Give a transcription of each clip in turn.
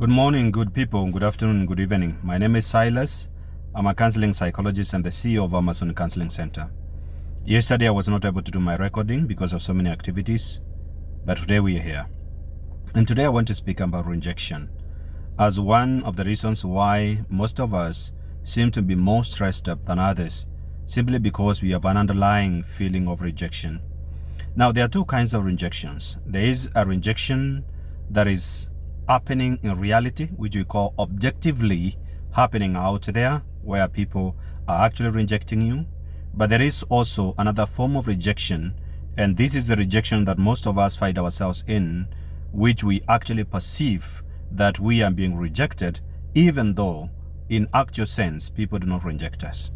Good morning, good people. Good afternoon, good evening. My name is Silas. I'm a counseling psychologist and the CEO of Amazon Counseling Center. Yesterday, I was not able to do my recording because of so many activities, but today we are here. And today I want to speak about rejection as one of the reasons why most of us seem to be more stressed up than others, simply because we have an underlying feeling of rejection. Now, there are two kinds of rejections. There is a rejection that is happening in reality, which we call objectively happening out there, where people are actually rejecting you. But there is also another form of rejection, and this is the rejection that most of us find ourselves in, which we actually perceive that we are being rejected, even though in actual sense people do not reject us.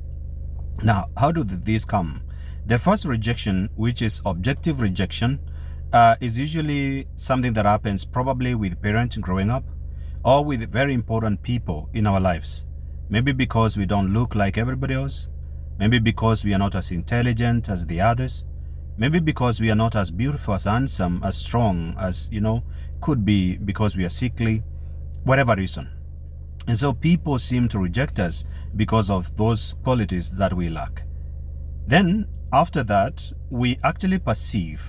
Now, how do these come? The first rejection, which is objective rejection, is usually something that happens probably with parents growing up or with very important people in our lives. Maybe because we don't look like everybody else. Maybe because we are not as intelligent as the others. Maybe because we are not as beautiful, as handsome, as strong as, could be because we are sickly, whatever reason. And so people seem to reject us because of those qualities that we lack. Then, after that, we actually perceive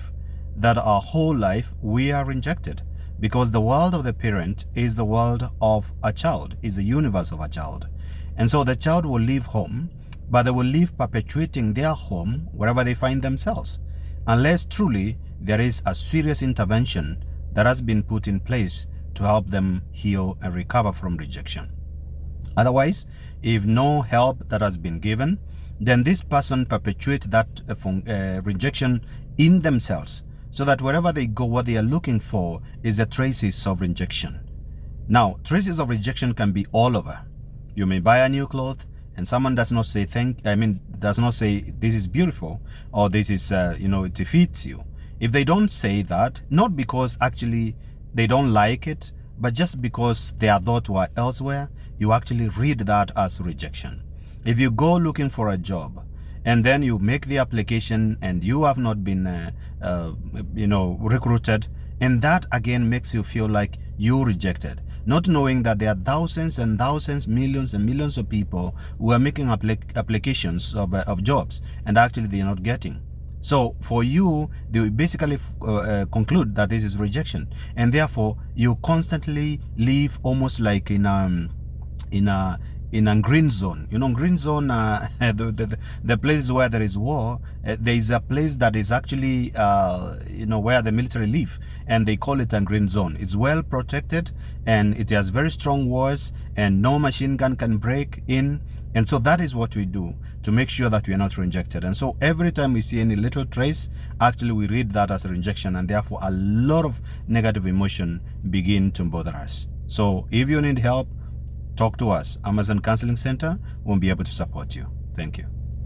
that our whole life we are rejected, because the world of the parent is the world of a child, is the universe of a child. And so the child will leave home, but they will live perpetuating their home wherever they find themselves, unless truly there is a serious intervention that has been put in place to help them heal and recover from rejection. Otherwise, if no help that has been given, then this person perpetuates that rejection in themselves, so that wherever they go, what they are looking for is the traces of rejection. Now, traces of rejection can be all over. You may buy a new cloth and someone does not say does not say this is beautiful, or this is it fits you. If they don't say that, not because actually they don't like it, but just because their thoughts were elsewhere, you actually read that as rejection. If you go looking for a job and then you make the application and you have not been recruited, and that again makes you feel like you rejected, not knowing that there are thousands and thousands, millions and millions of people who are making applications of jobs, and actually they are not getting. So for you, they basically conclude that this is rejection, and therefore you constantly live almost like in a green zone. Green zone, the places where there is war, there is a place that is actually where the military live, and they call it a green zone. It's well protected and it has very strong walls and no machine gun can break in. And so that is what we do to make sure that we are not rejected. And so every time we see any little trace, actually we read that as a rejection, and therefore a lot of negative emotion begin to bother us. So if you need help, talk to us. Amazon Counseling Center will be able to support you. Thank you.